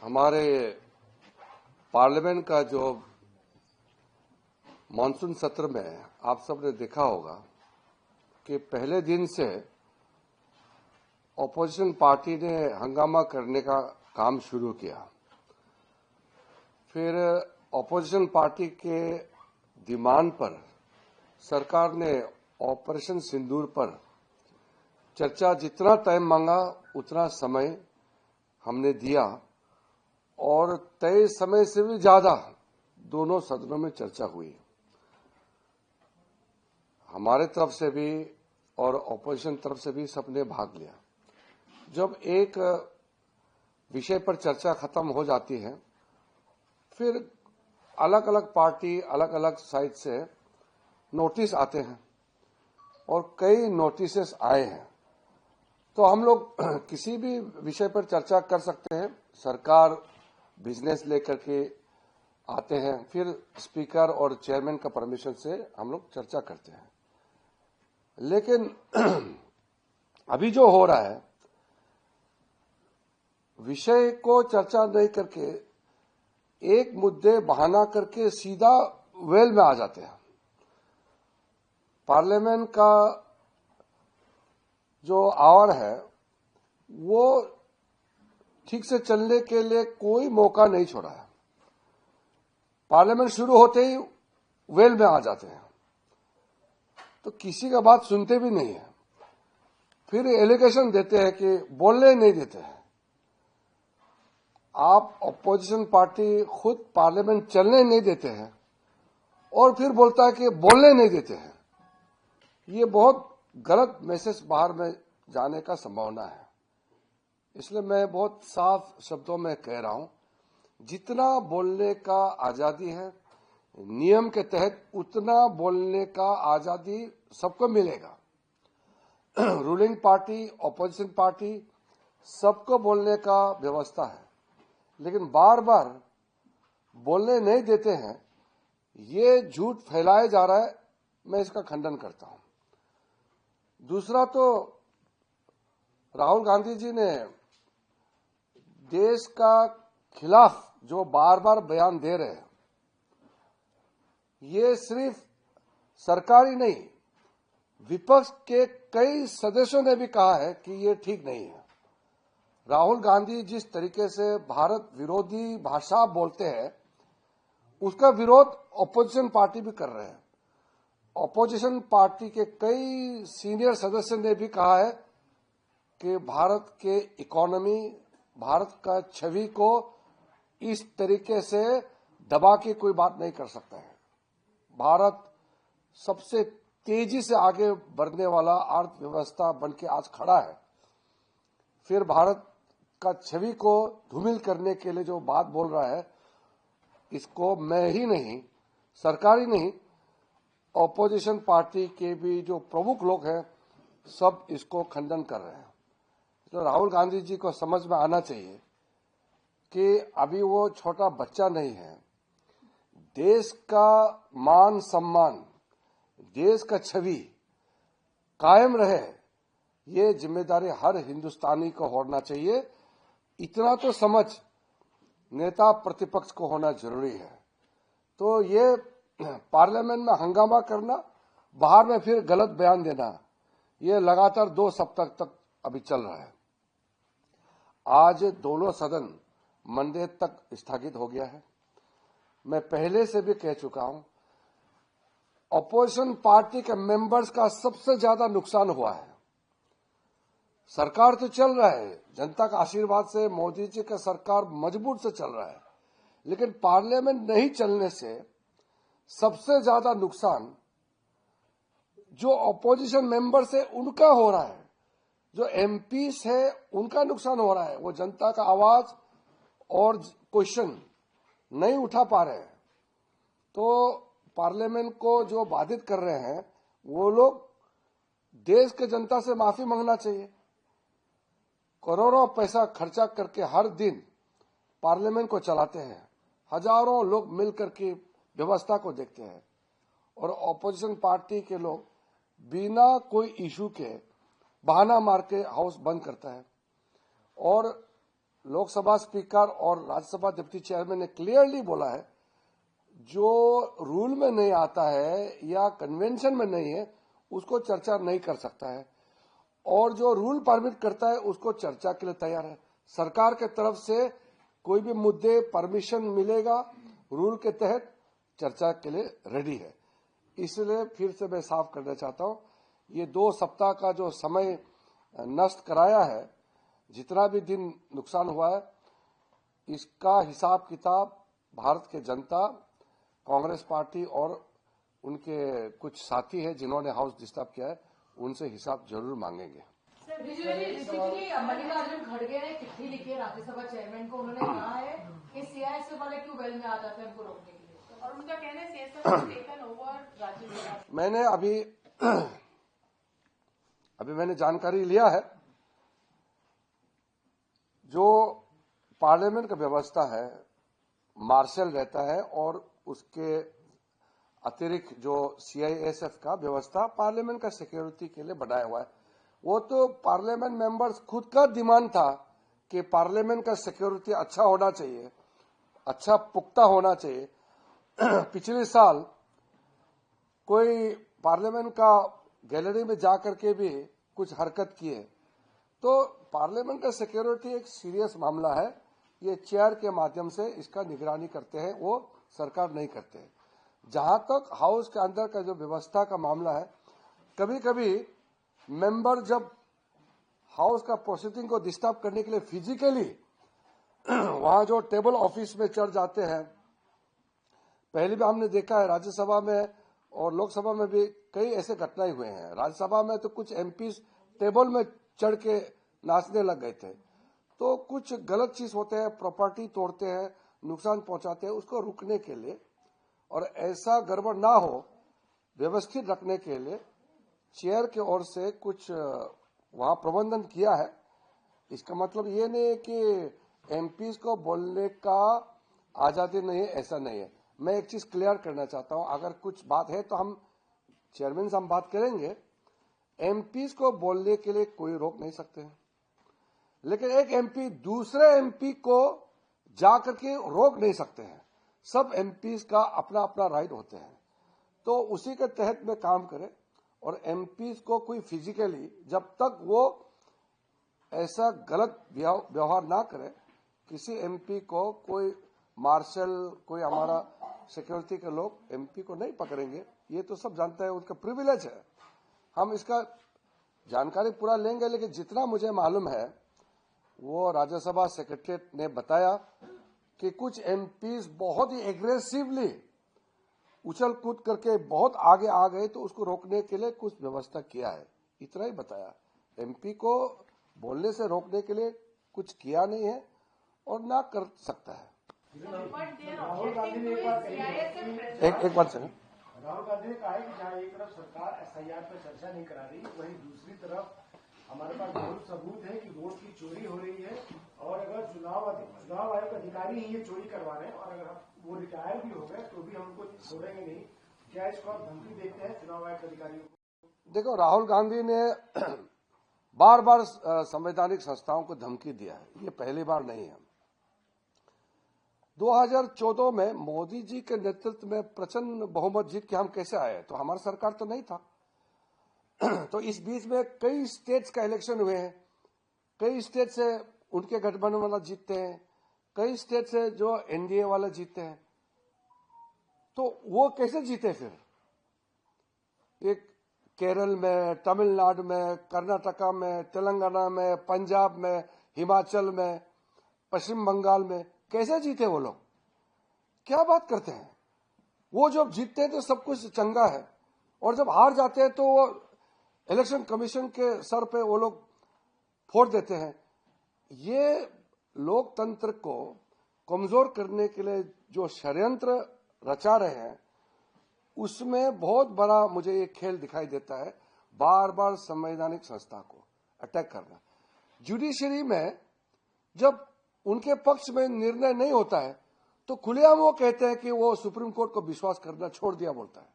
हमारे पार्लियामेंट का जो मानसून सत्र में आप सबने देखा होगा कि पहले दिन से ऑपोजिशन पार्टी ने हंगामा करने का काम शुरू किया। फिर ऑपोजिशन पार्टी के डिमांड पर सरकार ने ऑपरेशन सिंदूर पर चर्चा जितना टाइम मांगा उतना समय हमने दिया और तय समय से भी ज्यादा दोनों सदनों में चर्चा हुई। हमारे तरफ से भी और ऑपोजिशन तरफ से भी सबने भाग लिया। जब एक विषय पर चर्चा खत्म हो जाती है फिर अलग अलग पार्टी अलग अलग साइड से नोटिस आते हैं और कई नोटिसेस आए हैं, तो हम लोग किसी भी विषय पर चर्चा कर सकते हैं। सरकार बिजनेस लेकर के आते हैं, फिर स्पीकर और चेयरमैन का परमिशन से हम लोग चर्चा करते हैं। लेकिन अभी जो हो रहा है, विषय को चर्चा नहीं करके एक मुद्दे बहाना करके सीधा वेल में आ जाते हैं। पार्लियामेंट का जो आवर है वो ठीक से चलने के लिए कोई मौका नहीं छोड़ा है। पार्लियामेंट शुरू होते ही वेल में आ जाते हैं, तो किसी का बात सुनते भी नहीं है। फिर एलिगेशन देते हैं कि बोलने नहीं देते हैं। आप ऑपोजिशन पार्टी खुद पार्लियामेंट चलने नहीं देते हैं और फिर बोलता है कि बोलने नहीं देते हैं। ये बहुत गलत मैसेज बाहर में जाने का संभावना है। इसलिए मैं बहुत साफ शब्दों में कह रहा हूं, जितना बोलने का आजादी है नियम के तहत उतना बोलने का आजादी सबको मिलेगा। रूलिंग पार्टी ऑपोजिशन पार्टी सबको बोलने का व्यवस्था है, लेकिन बार बार बोलने नहीं देते हैं। ये झूठ फैलाया जा रहा है, मैं इसका खंडन करता हूं। दूसरा तो राहुल गांधी जी ने देश का खिलाफ जो बार बार बयान दे रहे हैं, ये सिर्फ सरकारी नहीं, विपक्ष के कई सदस्यों ने भी कहा है कि ये ठीक नहीं है। राहुल गांधी जिस तरीके से भारत विरोधी भाषा बोलते हैं, उसका विरोध ऑपोजिशन पार्टी भी कर रहे हैं। ऑपोजिशन पार्टी के कई सीनियर सदस्य ने भी कहा है कि भारत के इकोनॉमी, भारत का छवि को इस तरीके से दबा के कोई बात नहीं कर सकता है। भारत सबसे तेजी से आगे बढ़ने वाला अर्थव्यवस्था बनके आज खड़ा है। फिर भारत का छवि को धूमिल करने के लिए जो बात बोल रहा है, इसको मैं ही नहीं, सरकारी नहीं, ऑपोजिशन पार्टी के भी जो प्रमुख लोग हैं सब इसको खंडन कर रहे हैं। तो राहुल गांधी जी को समझ में आना चाहिए कि अभी वो छोटा बच्चा नहीं है। देश का मान सम्मान, देश का छवि कायम रहे, ये जिम्मेदारी हर हिंदुस्तानी को होना चाहिए। इतना तो समझ नेता प्रतिपक्ष को होना जरूरी है। तो ये पार्लियामेंट में हंगामा करना, बाहर में फिर गलत बयान देना, ये लगातार 2 सप्ताह तक अभी चल रहा है। आज दोनों सदन मंडे तक स्थगित हो गया है। मैं पहले से भी कह चुका हूं, ऑपोजिशन पार्टी के मेंबर्स का सबसे ज्यादा नुकसान हुआ है। सरकार तो चल रहा है, जनता का आशीर्वाद से मोदी जी का सरकार मजबूत से चल रहा है, लेकिन पार्लियामेंट नहीं चलने से सबसे ज्यादा नुकसान जो ऑपोजिशन मेंबर्स है उनका हो रहा है। जो एमपीस है उनका नुकसान हो रहा है। वो जनता का आवाज और क्वेश्चन नहीं उठा पा रहे हैं। तो पार्लियामेंट को जो बाधित कर रहे हैं वो लोग देश के जनता से माफी मांगना चाहिए। करोड़ों पैसा खर्चा करके हर दिन पार्लियामेंट को चलाते हैं, हजारों लोग मिलकर के व्यवस्था को देखते हैं, और ऑपोजिशन पार्टी के लोग बिना कोई इशू के बहाना मार के हाउस बंद करता है। और लोकसभा स्पीकर और राज्यसभा डिप्टी चेयरमैन ने क्लियरली बोला है, जो रूल में नहीं आता है या कन्वेंशन में नहीं है उसको चर्चा नहीं कर सकता है, और जो रूल परमिट करता है उसको चर्चा के लिए तैयार है। सरकार के तरफ से कोई भी मुद्दे परमिशन मिलेगा रूल के तहत चर्चा के लिए रेडी है। इसलिए फिर से मैं साफ करना चाहता हूं, ये 2 सप्ताह का जो समय नष्ट कराया है, जितना भी दिन नुकसान हुआ है, इसका हिसाब किताब भारत के जनता, कांग्रेस पार्टी और उनके कुछ साथी हैं जिन्होंने हाउस डिस्टर्ब किया है, उनसे हिसाब जरूर मांगेंगे। मल्लिकार्जुन खड़गे ने चिट्ठी लिखी है राज्यसभा चेयरमैन को। उन्होंने कहा है कि सीआईएसएफ वाले क्यों वेल में आ जाते हैं उनको रोकने के लिए, और उनका कहना है सीआईएसएफ टेकन ओवर राज्य। मैंने अभी मैंने जानकारी लिया है, जो पार्लियामेंट का व्यवस्था है, मार्शल रहता है और उसके अतिरिक्त जो सीआईएसएफ का व्यवस्था पार्लियामेंट का सिक्योरिटी के लिए बनाया हुआ है। वो तो पार्लियामेंट मेंबर्स खुद का डिमांड था कि पार्लियामेंट का सिक्योरिटी अच्छा होना चाहिए, अच्छा पुख्ता होना चाहिए। पिछले साल कोई पार्लियामेंट का गैलरी में जाकर के भी कुछ हरकत किए, तो पार्लियामेंट का सिक्योरिटी एक सीरियस मामला है। ये चेयर के माध्यम से इसका निगरानी करते हैं, वो सरकार नहीं करते हैं। जहां तक हाउस के अंदर का जो व्यवस्था का मामला है, कभी कभी मेंबर जब हाउस का प्रोसीडिंग को डिस्टर्ब करने के लिए फिजिकली वहां जो टेबल ऑफिस में चढ़ जाते हैं, पहले भी हमने देखा है राज्यसभा में और लोकसभा में भी कई ऐसे घटनाएं हुए हैं। राज्यसभा में तो कुछ एमपी टेबल में चढ़ के नाचने लग गए थे। तो कुछ गलत चीज होते हैं, प्रॉपर्टी तोड़ते हैं, नुकसान पहुंचाते हैं, उसको रुकने के लिए और ऐसा गड़बड़ ना हो व्यवस्थित रखने के लिए चेयर की ओर से कुछ वहां प्रबंधन किया है। इसका मतलब ये नहीं है कि एमपीज को बोलने का आजादी नहीं है, ऐसा नहीं है। मैं एक चीज क्लियर करना चाहता हूं, अगर कुछ बात है तो हम चेयरमैन से हम बात करेंगे। एमपीज को बोलने के लिए कोई रोक नहीं सकते हैं, लेकिन एक एमपी दूसरे एमपी को जाकर के रोक नहीं सकते हैं। सब एमपीज का अपना अपना राइट होते हैं, तो उसी के तहत में काम करें। और एमपीज को कोई फिजिकली, जब तक वो ऐसा गलत व्यवहार ना करे, किसी एमपी को कोई मार्शल, कोई हमारा सिक्योरिटी के लोग एमपी को नहीं पकड़ेंगे। ये तो सब जानता है, उनका प्रिविलेज है। हम इसका जानकारी पूरा लेंगे, लेकिन जितना मुझे मालूम है वो राज्यसभा सेक्रेटरीट ने बताया कि कुछ एमपीज बहुत ही एग्रेसिवली उछल कूद करके बहुत आगे आ गए, तो उसको रोकने के लिए कुछ व्यवस्था किया है, इतना ही बताया। एमपी को बोलने से रोकने के लिए कुछ किया नहीं है और ना कर सकता है। राहुल गांधी ने एक बात सुनो। राहुल गांधी ने कहा है कि जहाँ एक तरफ सरकार एसआईआर पर चर्चा नहीं करा रही, वहीं दूसरी तरफ हमारे पास बहुत सबूत है कि वोट की चोरी हो रही है, और अगर चुनाव आयोग अधिकारी ही ये चोरी करवा रहे हैं और अगर वो रिटायर भी हो गए तो भी हम उनको छोड़ेंगे नहीं। क्या इसको आप धमकी देते हैं चुनाव आयोग अधिकारियों को? देखो, राहुल गांधी ने बार बार संवैधानिक संस्थाओं को धमकी दिया है, ये पहली बार नहीं है। 2014 में मोदी जी के नेतृत्व में प्रचंड बहुमत जीत के हम कैसे आए, तो हमारा सरकार तो नहीं था। तो इस बीच में कई स्टेट्स का इलेक्शन हुए हैं, कई स्टेट से उनके गठबंधन वाला जीतते हैं, कई स्टेट से जो एनडीए वाले जीतते हैं। तो वो कैसे जीते फिर? एक केरल में, तमिलनाडु में, कर्नाटका में, तेलंगाना में, पंजाब में, हिमाचल में, पश्चिम बंगाल में कैसे जीते वो लोग? क्या बात करते हैं? वो जब जीतते हैं तो सब कुछ चंगा है, और जब हार जाते हैं तो वो इलेक्शन कमीशन के सर पे वो लोग फोड़ देते हैं। ये लोकतंत्र को कमजोर करने के लिए जो षड्यंत्र रचा रहे हैं, उसमें बहुत बड़ा मुझे ये खेल दिखाई देता है, बार बार संवैधानिक संस्था को अटैक करना। जुडिशरी में जब उनके पक्ष में निर्णय नहीं होता है तो खुलेआम वो कहते हैं कि वो सुप्रीम कोर्ट को विश्वास करना छोड़ दिया बोलता है।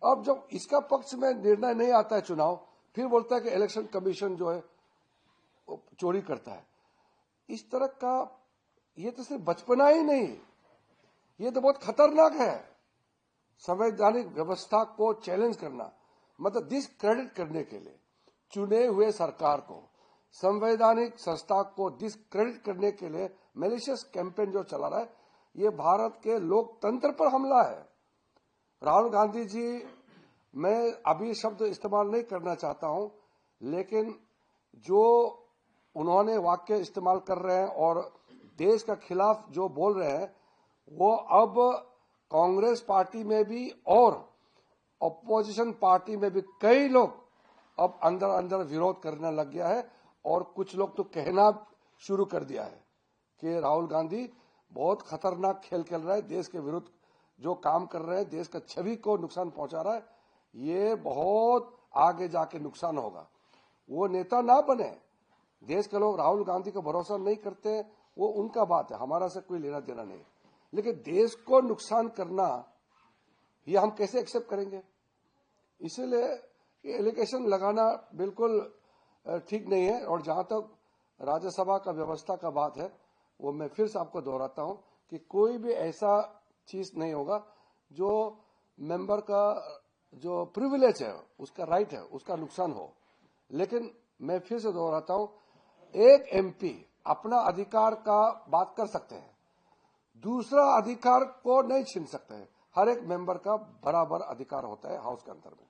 अब जब इसका पक्ष में निर्णय नहीं आता है चुनाव, फिर बोलता है कि इलेक्शन कमीशन जो है चोरी करता है। इस तरह का, ये तो सिर्फ बचपना ही नहीं, ये तो बहुत खतरनाक है। संवैधानिक व्यवस्था को चैलेंज करना, मतलब डिसक्रेडिट करने के लिए चुने हुए सरकार को, संवैधानिक संस्था को डिसक्रेडिट करने के लिए मैलिशियस कैंपेन जो चला रहा है, ये भारत के लोकतंत्र पर हमला है। राहुल गांधी जी, मैं अभी शब्द इस्तेमाल नहीं करना चाहता हूं, लेकिन जो उन्होंने वाक्य इस्तेमाल कर रहे हैं और देश के खिलाफ जो बोल रहे हैं, वो अब कांग्रेस पार्टी में भी और अपोजिशन पार्टी में भी कई लोग अब अंदर अंदर विरोध करने लग गया है। और कुछ लोग तो कहना शुरू कर दिया है कि राहुल गांधी बहुत खतरनाक खेल खेल रहा है, देश के विरुद्ध जो काम कर रहे हैं, देश का छवि को नुकसान पहुंचा रहा है, ये बहुत आगे जाके नुकसान होगा। वो नेता ना बने, देश के लोग राहुल गांधी का भरोसा नहीं करते, वो उनका बात है, हमारा से कोई लेना देना नहीं, लेकिन देश को नुकसान करना ये हम कैसे एक्सेप्ट करेंगे। इसीलिए ये एलिगेशन लगाना बिल्कुल ठीक नहीं है। और जहां तक राज्यसभा का व्यवस्था का बात है, वो मैं फिर से आपको दोहराता हूं कि कोई भी ऐसा चीज नहीं होगा जो मेंबर का जो प्रिविलेज है, उसका राइट है, उसका नुकसान हो। लेकिन मैं फिर से दोहराता हूं, एक एमपी अपना अधिकार का बात कर सकते हैं, दूसरा अधिकार को नहीं छीन सकते हैं। हर एक मेंबर का बराबर अधिकार होता है हाउस के अंदर में।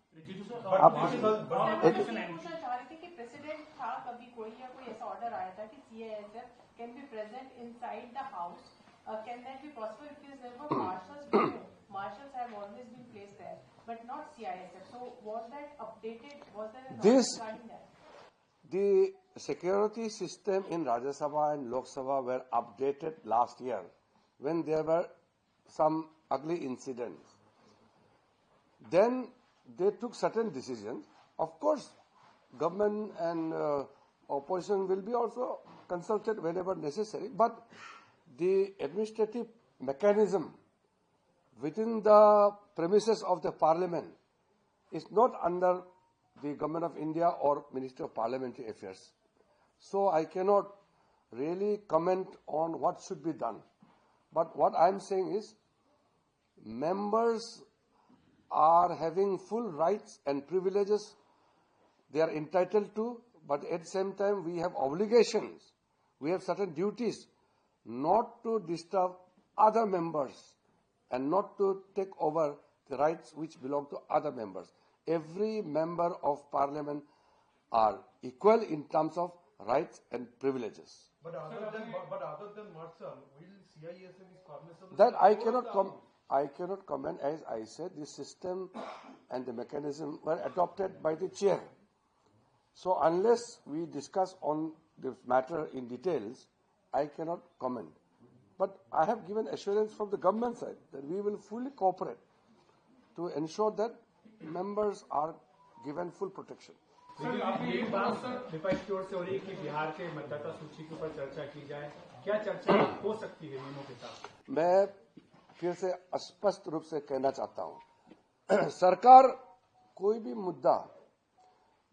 प्रेसिडेंट था कभी कोई या कोई ऐसा ऑर्डर आया था कि CISF can be present inside the house, can that be possible because there were marshals have always been placed there but not CISF, so was that updated, was there an order regarding that? The security system in Rajya Sabha and Lok Sabha were updated last year when there were some ugly incidents. Then they took certain decisions. Of course, government and opposition will be also consulted whenever necessary, but the administrative mechanism within the premises of the parliament is not under the government of India or Ministry of Parliamentary Affairs. So I cannot really comment on what should be done. But what I am saying is, members are having full rights and privileges they are entitled to, but at the same time we have obligations, we have certain duties not to disturb other members and not to take over the rights which belong to other members. Every member of parliament are equal in terms of rights and privileges. But other than Marshall, will CISF is cognizant? That I cannot comment. As I said, the system and the mechanism were adopted by the chair. So unless we discuss on the matter in details, I cannot comment. But I have given assurance from the government side that we will fully cooperate to ensure that members are given full protection. Sir, आपकी बात विपक्ष की ओर से हो रही है कि बिहार के मतदाता सूची के ऊपर चर्चा की जाए, क्या चर्चा हो सकती है नियमों के साथ? मैं फिर से स्पष्ट रूप से कहना चाहता हूं, सरकार कोई भी मुद्दा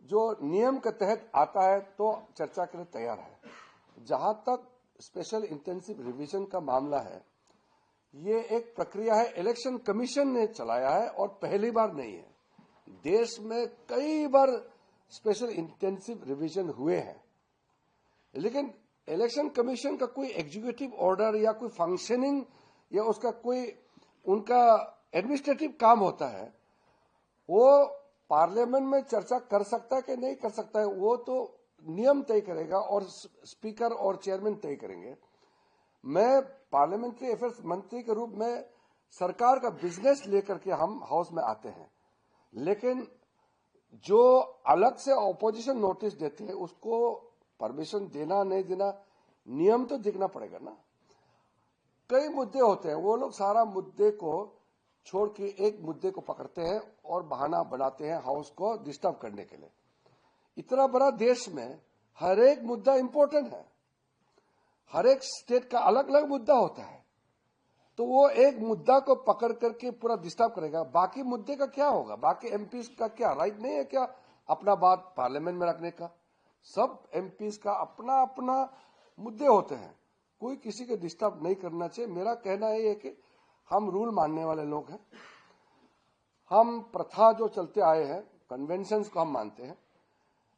जो नियम के तहत आता है तो चर्चा के लिए तैयार है। जहां तक स्पेशल इंटेंसिव रिवीजन का मामला है, ये एक प्रक्रिया है, इलेक्शन कमीशन ने चलाया है और पहली बार नहीं है। देश में कई बार स्पेशल इंटेंसिव रिवीजन हुए हैं, लेकिन इलेक्शन कमीशन का कोई एग्जीक्यूटिव ऑर्डर या कोई फंक्शनिंग या उसका कोई उनका एडमिनिस्ट्रेटिव काम होता है, वो पार्लियामेंट में चर्चा कर सकता है कि नहीं कर सकता है, वो तो नियम तय करेगा और स्पीकर और चेयरमैन तय करेंगे। मैं पार्लियामेंट्री अफेयर्स मंत्री के रूप में सरकार का बिजनेस लेकर के हम हाउस में आते हैं, लेकिन जो अलग से ऑपोजिशन नोटिस देते हैं उसको परमिशन देना नहीं देना नियम तो देखना पड़ेगा ना। कई मुद्दे होते हैं, वो लोग सारा मुद्दे को छोड़ के एक मुद्दे को पकड़ते हैं और बहाना बनाते हैं हाउस को डिस्टर्ब करने के लिए। इतना बड़ा देश में हर एक मुद्दा इंपॉर्टेंट है, हर एक स्टेट का अलग अलग मुद्दा होता है, तो वो एक मुद्दा को पकड़ करके पूरा डिस्टर्ब करेगा, बाकी मुद्दे का क्या होगा? बाकी एमपीज का क्या राइट नहीं है क्या अपना बात पार्लियामेंट में रखने का? सब एमपीज का अपना अपना मुद्दे होते हैं, कोई किसी को डिस्टर्ब नहीं करना चाहिए। मेरा कहना ये है कि हम रूल मानने वाले लोग हैं, हम प्रथा जो चलते आए हैं, कन्वेंशंस को हम मानते हैं।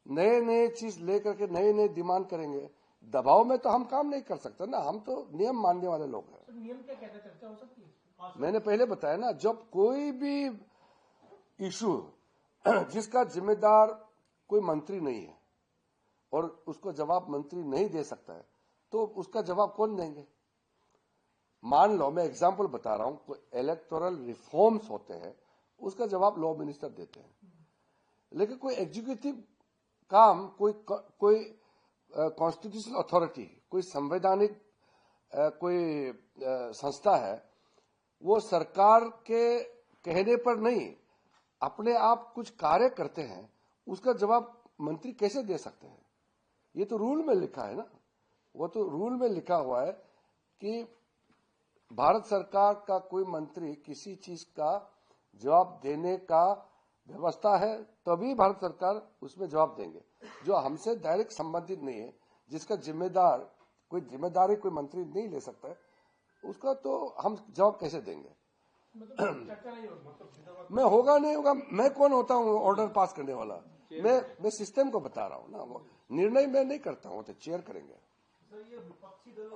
नए नए चीज लेकर के नए नए डिमांड करेंगे, दबाव में तो हम काम नहीं कर सकते ना, हम तो नियम मानने वाले लोग हैं। नियम क्या कहता है, चर्चा हो सकती है? मैंने पहले बताया ना, जब कोई भी इशू जिसका जिम्मेदार कोई मंत्री नहीं है और उसको जवाब मंत्री नहीं दे सकता है, तो उसका जवाब कौन देंगे? मान लो, मैं एग्जांपल बता रहा हूं, कोई इलेक्टोरल रिफॉर्म्स होते हैं, उसका जवाब लॉ मिनिस्टर देते हैं। लेकिन कोई एग्जीक्यूटिव काम, कोई कॉन्स्टिट्यूशनल अथॉरिटी, कोई संवैधानिक कोई संस्था है, वो सरकार के कहने पर नहीं अपने आप कुछ कार्य करते हैं, उसका जवाब मंत्री कैसे दे सकते हैं? ये तो रूल में लिखा है ना, वो तो रूल में लिखा हुआ है कि भारत सरकार का कोई मंत्री किसी चीज का जवाब देने का व्यवस्था है, तभी भारत सरकार उसमें जवाब देंगे। जो हमसे डायरेक्ट संबंधित नहीं है, जिसका जिम्मेदारी कोई मंत्री नहीं ले सकता है, उसका तो हम जवाब कैसे देंगे? चर्चा नहीं होगी, मैं होगा नहीं होगा, मैं कौन होता हूँ ऑर्डर पास करने वाला? मैं सिस्टम को बता रहा हूँ ना, वो निर्णय मैं नहीं करता हूँ, तो चेयर करेंगे। सर, ये विपक्षी दल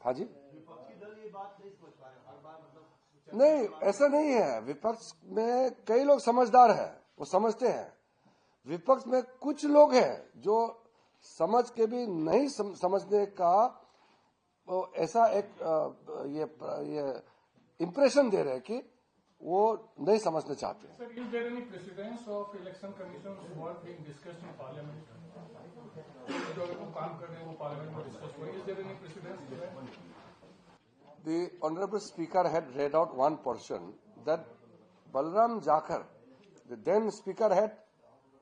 हाँ जी, विपक्षी दल ये बात नहीं समझ पा रहे हर बार, मतलब नहीं ऐसा नहीं है। विपक्ष में कई लोग समझदार हैं, वो समझते हैं। विपक्ष में कुछ लोग हैं जो समझ के भी नहीं समझने का ऐसा एक ये इम्प्रेशन दे रहे हैं कि वो नहीं समझना चाहते हैं। Sir, is there any precedence of election commission's work being discussed in parliament? जो वो काम कर रहे हैं वो पार्लियामेंट में डिस्कस हुआ, is there any precedence to that? The Honorable Speaker had read out one portion that Balram Jakhar, the then Speaker, had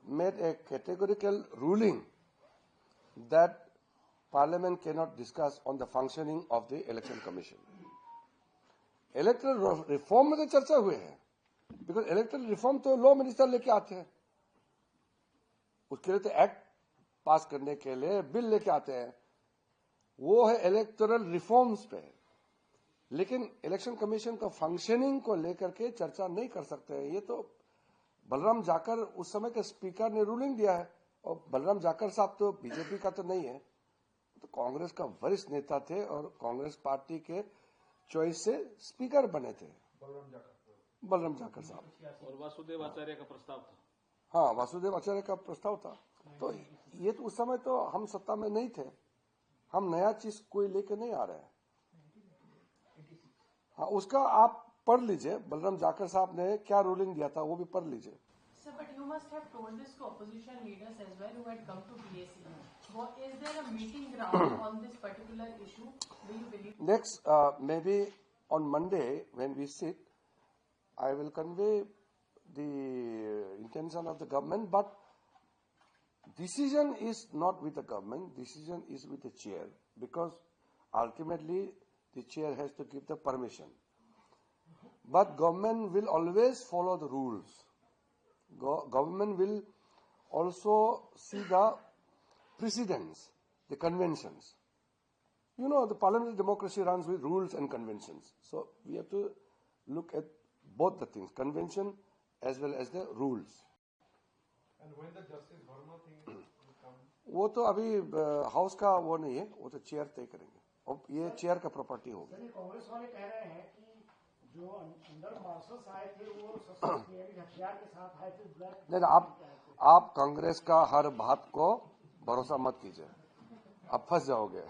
made a categorical ruling that Parliament cannot discuss on the functioning of the Election Commission. Electoral reform में तो चर्चा हुए हैं, because electoral reform तो law minister लेके आते हैं, उसके लिए तो एक्ट पास करने के लिए बिल लेके आते हैं, वो है इलेक्टोरल रिफॉर्म्स पे। लेकिन इलेक्शन कमीशन का फंक्शनिंग को लेकर के चर्चा नहीं कर सकते हैं। ये तो बलराम जाकर उस समय के स्पीकर ने रूलिंग दिया है, और बलराम जाकर साहब तो बीजेपी का तो नहीं है, तो कांग्रेस का वरिष्ठ नेता थे और कांग्रेस पार्टी के चॉइस से स्पीकर बने थे बलराम जाकर साहब। और वासुदेव आचार्य का प्रस्ताव था। हाँ, वासुदेव आचार्य का प्रस्ताव था। तो ये तो उस समय तो हम सत्ता में नहीं थे, हम नया चीज कोई लेके नहीं आ रहे हैं। हाँ, उसका आप पढ़ लीजिए, बलराम जाकर साहब ने क्या रूलिंग दिया था वो भी पढ़ लीजिए। Sir, but you must have told this to opposition leaders as well who had come to PAC. Is there a meeting ground on this particular issue? Do you believe? Next, maybe on Monday when we sit, I will convey the intention of the government, but decision is not with the government, decision is with the chair, because ultimately the chair has to give the permission. But government will always follow the rules. Government will also see the precedents, the conventions. You know, the parliamentary democracy runs with rules and conventions. So we have to look at both the things, convention as well as the rules. And when the Justice Verma thing will come? वो तो अभी house का वो नहीं है, वो तो chair तय करेंगे, और ये चेयर का प्रॉपर्टी होगी। सर, कांग्रेस वाले कह रहे हैं कि जो अंदर मार्शल्स आए थे वो सशस्त्र हथियार के साथ आए थे। नहीं, आप कांग्रेस का हर बात को भरोसा मत कीजिए, आप फंस जाओगे।